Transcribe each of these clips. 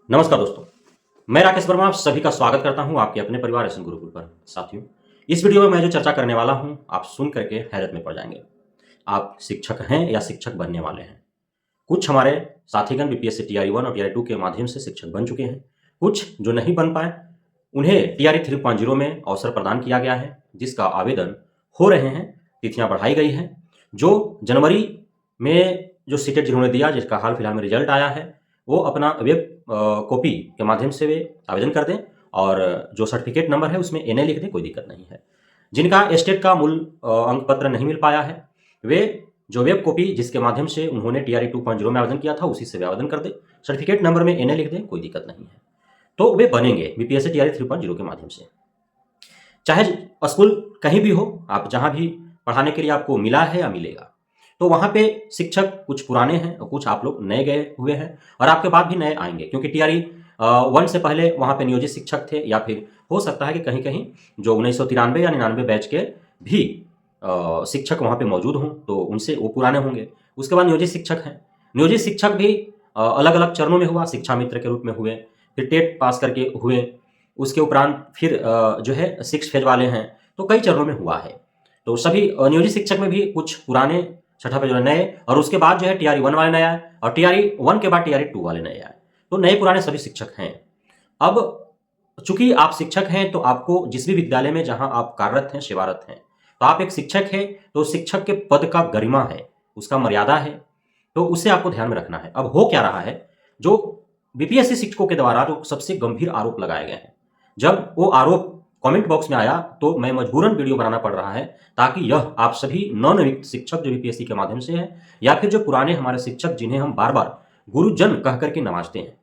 नमस्कार दोस्तों, मैं राकेश वर्मा आप सभी का स्वागत करता हूं आपके अपने परिवार एसएन गुरुकुल पर। साथियों, इस वीडियो में मैं जो चर्चा करने वाला हूं, आप सुन करके हैरत में पड़ जाएंगे। आप शिक्षक हैं या शिक्षक बनने वाले हैं। कुछ हमारे साथीगण बीपीएससी टीआरई 1 और टीआरई 2 के माध्यम से शिक्षक बन चुके हैं। कुछ जो नहीं बन पाए, उन्हें टीआरई 3.0 में अवसर प्रदान किया गया है, जिसका आवेदन हो रहे हैं। तिथियां बढ़ाई गई हैं। जो जनवरी में जो सीटेट जिन्होंने दिया, जिसका हाल फिलहाल में रिजल्ट आया है, वो अपना वेब कॉपी के माध्यम से वे आवेदन कर दें और जो सर्टिफिकेट नंबर है उसमें एनए लिख दें, कोई दिक्कत नहीं है। जिनका एस्टेट का मूल अंक पत्र नहीं मिल पाया है, वे जो वेब कॉपी जिसके माध्यम से उन्होंने टीआरई 2.0 में आवेदन किया था, उसी से वे आवेदन कर दें, सर्टिफिकेट नंबर में एनए लिख दें, कोई दिक्कत नहीं है। तो वे बनेंगे बीपीएससी टीआरई 3.0 के माध्यम से। चाहे स्कूल कहीं भी हो, आप जहां भी पढ़ाने के लिए आपको मिला है या मिलेगा, तो वहां पे शिक्षक कुछ पुराने हैं और कुछ आप लोग नए गए हुए हैं और आपके बाद भी नए आएंगे, क्योंकि टीआरई 1 से पहले वहां पे नियोजित शिक्षक थे, या फिर हो सकता है कि कहीं कहीं जो 1993 या 99 बैच के भी शिक्षक वहां पे मौजूद हों, तो उनसे वो पुराने होंगे। उसके बाद नियोजित शिक्षक हैं। नियोजित शिक्षक भी अलग अलग चरणों में हुआ, शिक्षा मित्र के रूप में हुए, फिर टेट पास करके हुए, उसके उपरांत फिर जो है 6 फेज वाले हैं, तो कई चरणों में हुआ है। तो सभी नियोजित शिक्षक में भी कुछ पुराने, छठा पे जो है नए, और उसके बाद जो है टीआरई 1 वाले नए आए, और टीआरई 1 के बाद टीआरई 2 वाले नए आए। तो नए पुराने सभी शिक्षक हैं। अब चूंकि आप शिक्षक हैं, तो आपको जिस भी विद्यालय में जहां आप कार्यरत हैं, सेवारत हैं, तो आप एक शिक्षक हैं, तो शिक्षक के पद का गरिमा है, उसका मर्यादा है, तो उसे आपको ध्यान में रखना है। अब हो क्या रहा है, जो बीपीएससी शिक्षकों के द्वारा जो सबसे गंभीर आरोप लगाए गए हैं, जब वो आरोप कमेंट बॉक्स में आया, तो मैं मजबूरन वीडियो बनाना पड़ रहा है, ताकि यह आप सभी नवनियुक्त शिक्षक जो बीपीएससी के माध्यम से है, या फिर जो पुराने हमारे शिक्षक जिन्हें हम बार बार गुरुजन कह करके नवाजते हैं,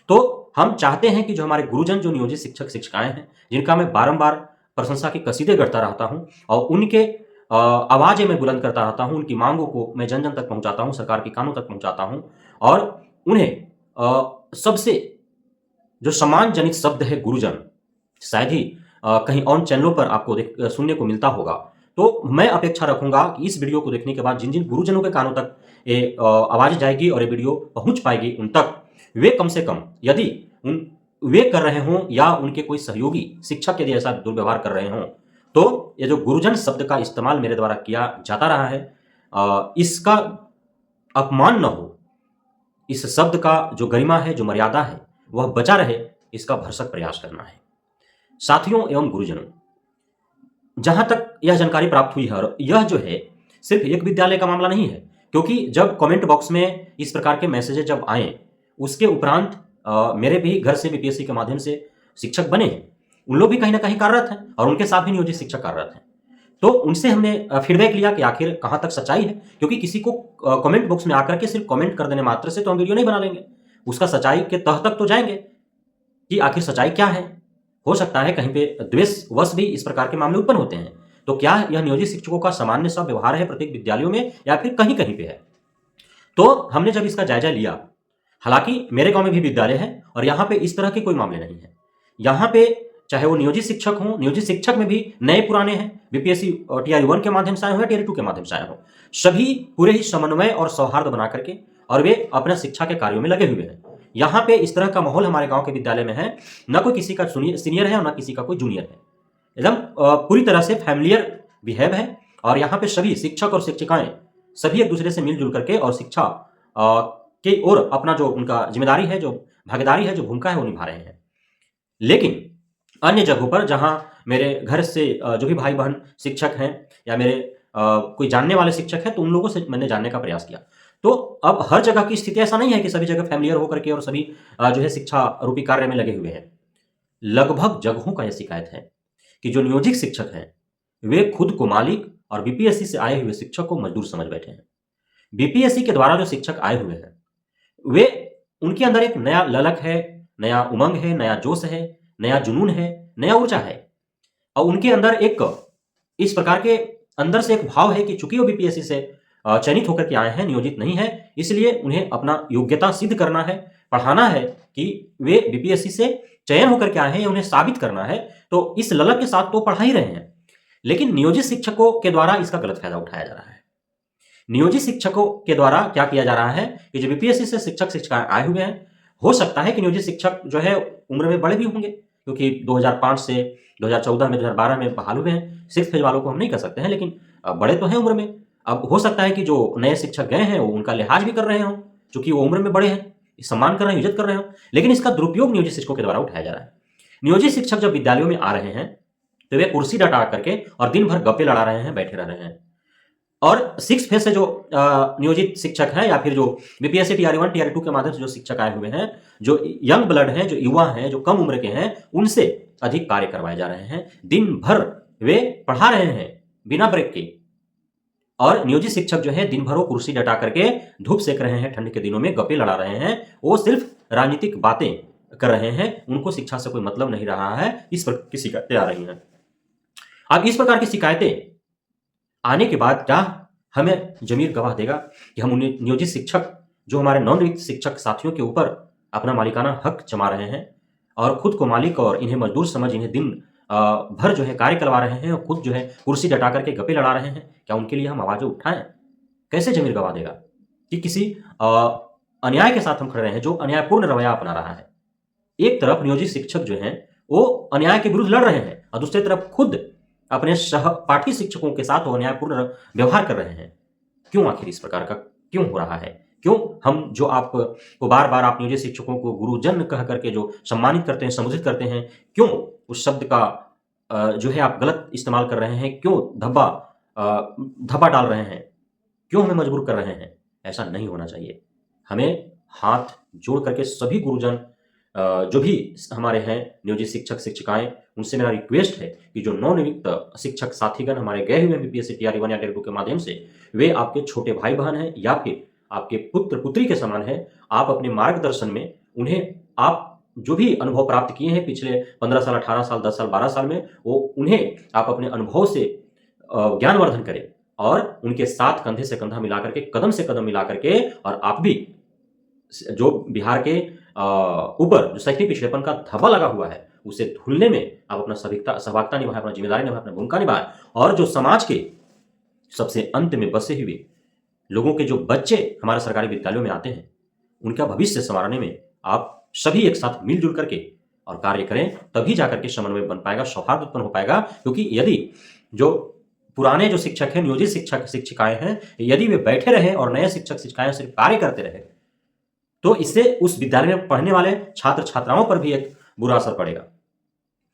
तो हम चाहते हैं कि जो हमारे गुरुजन, जो नियोजित शिक्षक शिक्षिकाएं हैं, जिनका मैं बारंबार प्रशंसा की कसीदे करता रहता हूं और उनके आवाजें मैं बुलंद करता रहता हूं, उनकी मांगों को मैं जन जन तक पहुंचाता हूं, सरकार के कानों तक पहुंचाता हूं, और उन्हें सबसे जो सम्मान जनित शब्द है गुरुजन, शायद ही कहीं और चैनलों पर आपको सुनने को मिलता होगा। तो मैं अपेक्षा रखूंगा कि इस वीडियो को देखने के बाद जिन जिन गुरुजनों के कानों तक ये आवाज जाएगी और ये वीडियो पहुंच पाएगी उन तक, वे कम से कम, यदि वे कर रहे हों या उनके कोई सहयोगी शिक्षक यदि ऐसा दुर्व्यवहार कर रहे हों, तो ये जो गुरुजन शब्द का इस्तेमाल मेरे द्वारा किया जाता रहा है, इसका अपमान न हो, इस शब्द का जो गरिमा है, जो मर्यादा है, वह बचा रहे, इसका भरसक प्रयास करना है। साथियों एवं गुरुजनों, जहां तक यह जानकारी प्राप्त हुई है, और यह जो है सिर्फ एक विद्यालय का मामला नहीं है, क्योंकि जब कमेंट बॉक्स में इस प्रकार के मैसेजेस जब आए, उसके उपरांत मेरे भी घर से बीपीएससी के माध्यम से शिक्षक बने हैं, उन लोग भी कहीं ना कहीं कार्यरत हैं और उनके साथ भी नियोजित शिक्षक कार्यरत हैं। तो उनसे हमने फीडबैक लिया कि आखिर कहां तक सच्चाई है, क्योंकि किसी को कमेंट बॉक्स में आकर के सिर्फ कमेंट कर देने मात्र से तो हम वीडियो नहीं बना लेंगे, उसका सच्चाई के तह तक तो जाएंगे कि आखिर सच्चाई क्या है। हो सकता है कहीं पे द्वेषवश भी इस प्रकार के मामले उत्पन्न होते हैं, तो क्या यह नियोजित शिक्षकों का सामान्य सा व्यवहार है प्रत्येक विद्यालयों में, या फिर कहीं कहीं पे है। तो हमने जब इसका जायजा लिया, हालांकि मेरे गांव में भी विद्यालय है और यहाँ पे इस तरह के कोई मामले नहीं है। यहाँ पे चाहे वो नियोजित शिक्षक हों, नियोजित शिक्षक में भी नए पुराने हैं, बीपीएससी टीआरई 1 के माध्यम से आए हो या टीआरई 2 के माध्यम से आए हो, सभी पूरे ही समन्वय और सौहार्द बना करके और वे अपने शिक्षा के कार्यों में लगे हुए हैं। यहाँ पे इस तरह का माहौल हमारे गांव के विद्यालय में है, न कोई किसी का सीनियर है और न किसी का कोई जूनियर है, एकदम पूरी तरह से फैमिलियर बिहेव है। और यहाँ पे सभी शिक्षक और शिक्षिकाएं सभी एक दूसरे से मिलजुल करके और शिक्षा की ओर अपना जो उनका जिम्मेदारी है, जो भागीदारी है, जो भूमिका है, वो निभा रहे हैं। लेकिन अन्य जगहों पर जहां मेरे घर से जो भी भाई बहन शिक्षक हैं या मेरे कोई जानने वाले शिक्षक हैं, तो उन लोगों से मैंने जानने का प्रयास किया। तो अब हर जगह की स्थिति ऐसा नहीं है कि सभी जगह फैमिलियर होकर के और सभी जो है शिक्षा रूपी कार्य में लगे हुए हैं। लगभग जगहों का यह शिकायत है कि जो नियोजित शिक्षक हैं, वे खुद को मालिक और बीपीएससी से आए हुए शिक्षक को मजदूर समझ बैठे हैं। बीपीएससी के द्वारा जो शिक्षक आए हुए हैं, वे उनके अंदर एक नया ललक है, नया उमंग है, नया जोश है, नया जुनून है, नया ऊर्जा है, और उनके अंदर एक इस प्रकार के अंदर से एक भाव है कि चूंकि वो बीपीएससी से चयनित होकर के आए हैं, नियोजित नहीं है, इसलिए उन्हें अपना योग्यता सिद्ध करना है, पढ़ाना है कि वे बीपीएससी से चयन होकर के आए हैं, उन्हें साबित करना है। तो इस ललक के साथ तो पढ़ा ही रहे हैं, लेकिन नियोजित शिक्षकों के द्वारा इसका गलत फायदा उठाया जा रहा है। नियोजित शिक्षकों के द्वारा क्या किया जा रहा है कि जो बीपीएससी से शिक्षक शिक्षिकाएं आए हुए हैं, हो सकता है कि नियोजित शिक्षक जो है उम्र में बड़े भी होंगे, क्योंकि 2005 से 2014 में 2012 में बहाल हुए हैं। सिक्स फेज वालों को हम नहीं कर सकते हैं, लेकिन बड़े तो हैं उम्र में। अब हो सकता है कि जो नए शिक्षक गए हैं वो उनका लिहाज भी कर रहे हों, चूंकि वो उम्र में बड़े हैं, सम्मान कर रहे हैं, इज्जत कर रहे हो, लेकिन इसका दुरुपयोग नियोजित शिक्षकों के द्वारा उठाया जा रहा है। नियोजित शिक्षक जब विद्यालयों में आ रहे हैं तो वे कुर्सी डटा करके और दिन भर गप्पे लड़ा रहे हैं, बैठे रह रहे हैं। और सिक्स फेज से जो नियोजित शिक्षक हैं या फिर जो बीपीएससी टीआर 1 टीआर 2 के माध्यम से जो शिक्षक आए हुए हैं, जो यंग ब्लड हैं, जो युवा हैं, जो कम उम्र के हैं, उनसे अधिक कार्य करवाए जा रहे हैं। दिन भर वे पढ़ा रहे हैं बिना ब्रेक के। और नियोजित शिक्षक जो है दिन भर वो कुर्सी डटा करके धूप सेक रहे हैं, ठंड के दिनों में गप्पे लड़ा रहे हैं, वो सिर्फ राजनीतिक बातें कर रहे हैं, उनको शिक्षा से कोई मतलब नहीं रहा है। इस प्रकार की शिकायतें आ रही हैं। अब इस प्रकार की शिकायतें आने के बाद क्या हमें जमीर गवाह देगा कि हम उन्हें नियोजित शिक्षक जो हमारे नवनियुक्त शिक्षक साथियों के ऊपर अपना मालिकाना हक जमा रहे हैं और खुद को मालिक और इन्हें मजदूर समझ इन्हें दिन भर जो है कार्य करवा रहे हैं और खुद जो है कुर्सी डटा करके गप्पे लड़ा रहे हैं, क्या उनके लिए हम आवाजें उठाएं? कैसे जमीर गवाह देगा कि किसी अन्याय के साथ हम खड़े रहे हैं जो अन्यायपूर्ण रवैया अपना रहा है? एक तरफ नियोजित शिक्षक जो हैं वो अन्याय के विरुद्ध लड़ रहे हैं और दूसरी तरफ खुद अपने सहपाठी शिक्षकों के साथ वो अन्यायपूर्ण व्यवहार कर रहे हैं। क्यों आखिर इस प्रकार का क्यों हो रहा है? क्यों हम जो आपको बार बार आप नियोजित शिक्षकों को गुरुजन कह करके जो सम्मानित करते हैं, संबोधित करते हैं, क्यों उस शब्द का जो है आप गलत इस्तेमाल कर रहे हैं? क्यों धब्बा डाल रहे हैं? क्यों हमें मजबूर कर रहे हैं? ऐसा नहीं होना चाहिए। हमें हाथ जोड़ करके सभी गुरुजन जो भी हमारे हैं नियोजित शिक्षक शिक्षिकाएं, उनसे मेरा रिक्वेस्ट है कि जो नवनियुक्त शिक्षक साथीगण हमारे गए हुए हैं बीपीएससी टीआर 1 या टीआर 2 के माध्यम से, वे आपके छोटे भाई बहन हैं या फिर आपके पुत्र पुत्री के समान है। आप अपने मार्गदर्शन में उन्हें आप जो भी अनुभव प्राप्त किए हैं पिछले 15 साल, 18 साल, 10 साल, 12 साल में, वो उन्हें आप अपने अनुभव से ज्ञानवर्धन करें और उनके साथ कंधे से कंधा मिला करके, कदम से कदम मिला करके, और आप भी जो बिहार के ऊपर जो शैक्षणिक पिछड़ेपन का धब्बा लगा हुआ है उसे धुलने में आप अपना सहभागिता निभाएं, अपना जिम्मेदारी निभाएं, अपना भूमिका निभाएं। और जो समाज के सबसे अंत में बसे हुए लोगों के जो बच्चे हमारे सरकारी विद्यालयों में आते हैं, उनका भविष्य संवारने में आप सभी एक साथ मिलजुल करके और कार्य करें, तभी जाकर के समन्वय बन पाएगा, सौहार्द उत्पन्न हो पाएगा। क्योंकि यदि जो पुराने जो शिक्षक हैं, नियोजित शिक्षक शिक्षिकाएं हैं, यदि वे बैठे रहे और नए शिक्षक शिक्षिकाएं सिर्फ कार्य करते रहे, तो इससे उस विद्यालय में पढ़ने वाले छात्र छात्राओं पर भी एक बुरा असर पड़ेगा।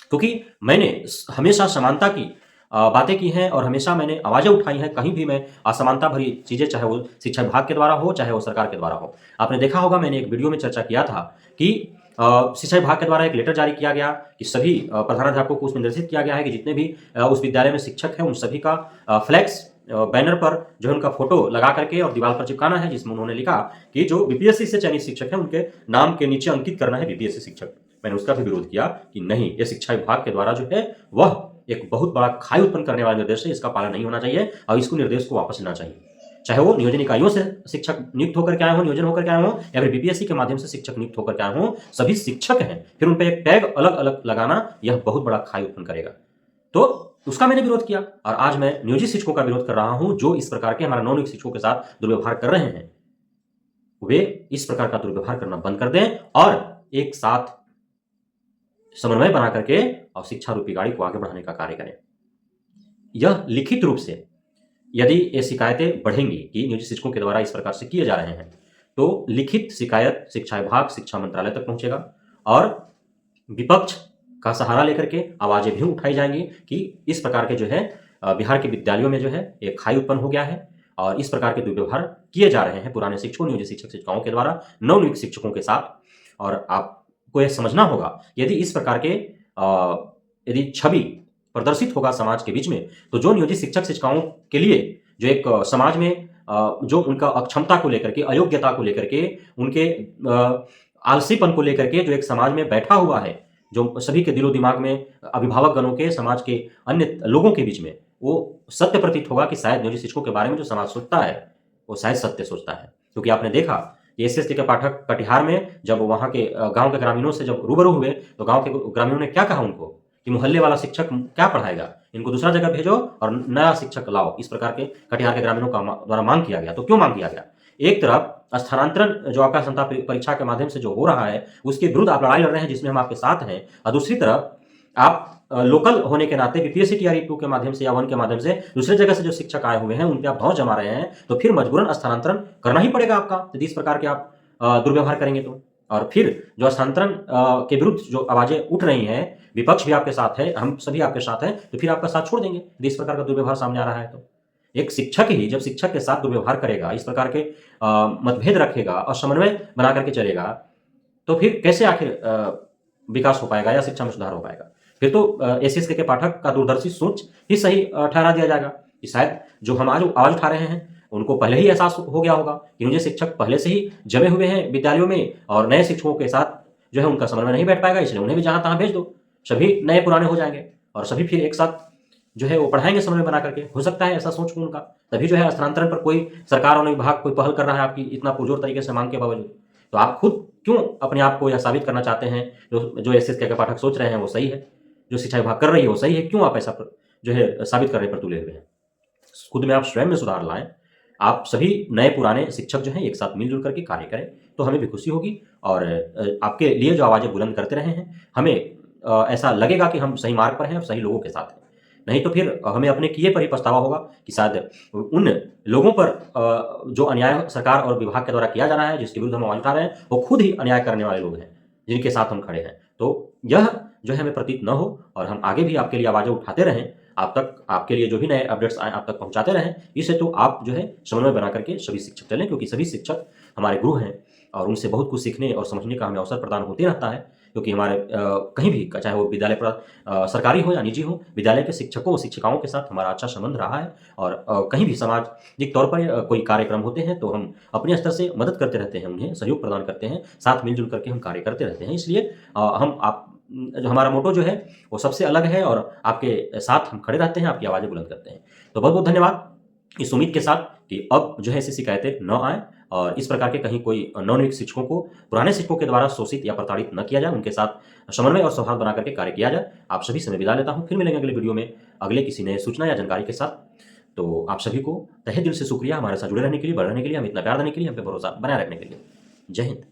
क्योंकि मैंने हमेशा समानता की बातें की हैं और हमेशा मैंने आवाजें उठाई हैं। कहीं भी मैं असमानता भरी चीजें, चाहे वो शिक्षा विभाग के द्वारा हो, चाहे वो सरकार के द्वारा हो। आपने देखा होगा, मैंने एक वीडियो में चर्चा किया था कि शिक्षा विभाग के द्वारा एक लेटर जारी किया गया कि सभी प्रधानाध्यापकों को उसमें निर्देशित किया गया है कि जितने भी उस विद्यालय में शिक्षक हैं उन सभी का फ्लैक्स बैनर पर जो है उनका फोटो लगा करके और दीवार पर चिपकाना है, जिसमें उन्होंने लिखा कि जो बीपीएससी से चयनित शिक्षक हैं उनके नाम के नीचे अंकित करना है बीपीएससी शिक्षक। मैंने उसका भी विरोध किया कि नहीं, यह शिक्षा विभाग के द्वारा जो है वह एक बहुत बड़ा खाई उत्पन्न करने वाला निर्देश है, इसका पालन नहीं होना चाहिए और इसको निर्देश को वापस लेना चाहिए। चाहे वो नियोजन इकाइयों से शिक्षक नियुक्त होकर के आए हो, नियोजन होकर के आए हो, या फिर बीपीएससी के माध्यम से शिक्षक नियुक्त होकर के आए हो, सभी शिक्षक हैं, फिर उन पर एक टैग अलग अलग लगाना यह बहुत बड़ा खाई उत्पन्न करेगा। तो उसका मैंने विरोध किया और आज मैं नियोजित शिक्षकों का विरोध कर रहा हूं जो इस प्रकार के हमारे नवनियुक्त शिक्षकों के साथ दुर्व्यवहार कर रहे हैं। वे इस प्रकार का दुर्व्यवहार करना बंद कर दें और एक साथ समन्वय बना करके और शिक्षा रूपी गाड़ी को आगे बढ़ाने का कार्य करें। यह लिखित रूप से यदि ये शिकायतें बढ़ेंगी कि नियोजित शिक्षकों के द्वारा इस प्रकार से किए जा रहे हैं, तो लिखित शिकायत शिक्षा विभाग, शिक्षा मंत्रालय तक पहुंचेगा और विपक्ष का सहारा लेकर के आवाजें भी उठाई जाएंगी कि इस प्रकार के जो है बिहार के विद्यालयों में जो है एक खाई उत्पन्न हो गया है और इस प्रकार के दुर्व्यवहार किए जा रहे हैं पुराने शिक्षकों, नियोजित शिक्षक शिक्षिकाओं के द्वारा नवनियुक्त शिक्षकों के साथ। और आपको यह समझना होगा, यदि इस प्रकार के यदि छवि प्रदर्शित होगा समाज के बीच में, तो जो नियोजित शिक्षक शिक्षिकाओं के लिए जो एक समाज में जो उनका अक्षमता को लेकर के, अयोग्यता को लेकर के, उनके आलसीपन को लेकर के जो एक समाज में बैठा हुआ है, जो सभी के दिलो दिमाग में, अभिभावक गणों के, समाज के अन्य लोगों के बीच में वो सत्य प्रतीत होगा कि शायद नियोजित शिक्षकों के बारे में जो समाज सोचता है वो शायद सत्य सोचता है। क्योंकि आपने देखा कि एसएसटी के पाठक कटिहार में जब वहां के गांव के ग्रामीणों से जब रूबरू हुए तो गांव के ग्रामीणों ने क्या कहा उनको कि मोहल्ले वाला शिक्षक क्या पढ़ाएगा, इनको दूसरा जगह भेजो और नया शिक्षक लाओ। इस प्रकार के कटिहार के ग्रामीणों का द्वारा मांग किया गया। तो क्यों मांग किया गया? एक तरफ स्थानांतरण जो आकाश क्षमता परीक्षा के माध्यम से जो हो रहा है उसके विरुद्ध आप लड़ाई लड़ रहे हैं, जिसमें हम आपके साथ हैं, और दूसरी तरफ आप लोकल होने के नाते बीपीएससी टीआरई 2 के माध्यम से या 1 के माध्यम से दूसरे जगह से जो शिक्षक आए हुए हैं उन पे आप धौंस जमा रहे हैं, तो फिर मजबूरन स्थानांतरण करना ही पड़ेगा आपका, यदि इस प्रकार के आप दुर्व्यवहार करेंगे तो। और फिर जो स्थानांतरण के विरुद्ध जो आवाजें उठ रही हैं, विपक्ष भी आपके साथ है, हम सभी आपके साथ हैं, तो फिर आपका साथ छोड़ देंगे यदि इस प्रकार का दुर्व्यवहार सामने आ रहा है तो। एक शिक्षक ही जब शिक्षक के साथ दुर्व्यवहार करेगा, इस प्रकार के मतभेद रखेगा और समन्वय बना करके चलेगा, तो फिर कैसे आखिर विकास हो पाएगा या शिक्षा में सुधार हो पाएगा? फिर तो एस के पाठक का दूरदर्शी सोच ही सही ठहरा दिया जाएगा कि शायद जो हम आज आवाज उठा रहे हैं उनको पहले ही एहसास हो गया होगा कि मुझे शिक्षक पहले से ही जमे हुए हैं विद्यालयों में, और नए शिक्षकों के साथ जो है उनका समन्वय नहीं बैठ पाएगा, इसलिए उन्हें भी जहां तहां भेज दो, सभी नए पुराने हो जाएंगे और सभी फिर एक साथ जो है वो पढ़ाएंगे समन्वय बना करके। हो सकता है ऐसा सोच उनका, तभी जो है स्थानांतरण पर कोई सरकार और विभाग कोई पहल कर रहा है आपकी इतना पुरजोर तरीके से मांग के बावजूद। तो आप खुद क्यों अपने आप को यह साबित करना चाहते हैं जो एस के पाठक सोच रहे हैं वो सही है, जो शिक्षा विभाग कर रही है वो सही है, क्यों आप ऐसा जो है साबित करने पर तुले हुए हैं? खुद में आप स्वयं में सुधार लाएं। आप सभी नए पुराने शिक्षक जो हैं एक साथ मिलजुल करके कार्य करें तो हमें भी खुशी होगी, और आपके लिए जो आवाज़ें बुलंद करते रहे हैं हमें ऐसा लगेगा कि हम सही मार्ग पर हैं और सही लोगों के साथ हैं। नहीं तो फिर हमें अपने किए पर ही पछतावा होगा कि शायद उन लोगों पर जो अन्याय सरकार और विभाग के द्वारा किया जा रहा है, जिसके विरुद्ध हम आवाज उठा रहे हैं, वो खुद ही अन्याय करने वाले लोग हैं जिनके साथ हम खड़े हैं। तो यह जो है हमें प्रतीत न हो और हम आगे भी आपके लिए आवाज़ें उठाते रहें, आप तक आपके लिए जो भी नए अपडेट्स आए आप तक पहुंचाते रहें। इससे तो आप जो है समन्वय बना करके सभी शिक्षक चलें, क्योंकि सभी शिक्षक हमारे गुरु हैं और उनसे बहुत कुछ सीखने और समझने का हमें अवसर प्रदान होते रहता है। क्योंकि हमारे कहीं भी चाहे वो विद्यालय सरकारी हो या निजी हो, विद्यालय के शिक्षकों शिक्षिकाओं के साथ हमारा अच्छा संबंध रहा है, और कहीं भी सामाजिक तौर पर कोई कार्यक्रम होते हैं तो हम अपने स्तर से मदद करते रहते हैं, उन्हें सहयोग प्रदान करते हैं, साथ मिलजुल करके हम कार्य करते रहते हैं। इसलिए जो हमारा मोटो जो है वो सबसे अलग है और आपके साथ हम खड़े रहते हैं, आपकी आवाज़ें बुलंद करते हैं। तो बहुत बहुत धन्यवाद, इस उम्मीद के साथ कि अब जो है ऐसी शिकायतें न आए और इस प्रकार के कहीं कोई नवनियुक्त शिक्षकों को पुराने शिक्षकों के द्वारा शोषित या प्रताड़ित न किया जाए, उनके साथ समन्वय और सौहार्द बना करके कार्य किया जाए। आप सभी से मैं विदा लेता हूँ, फिर मिलेंगे अगले वीडियो में अगले किसी नए सूचना या जानकारी के साथ। तो आप सभी को तहे दिल से शुक्रिया हमारे साथ जुड़े रहने के लिए, बढ़ रहने के लिए, हम इतना प्यार देने के लिए, हम पे भरोसा बनाए रखने के लिए। जय हिंद।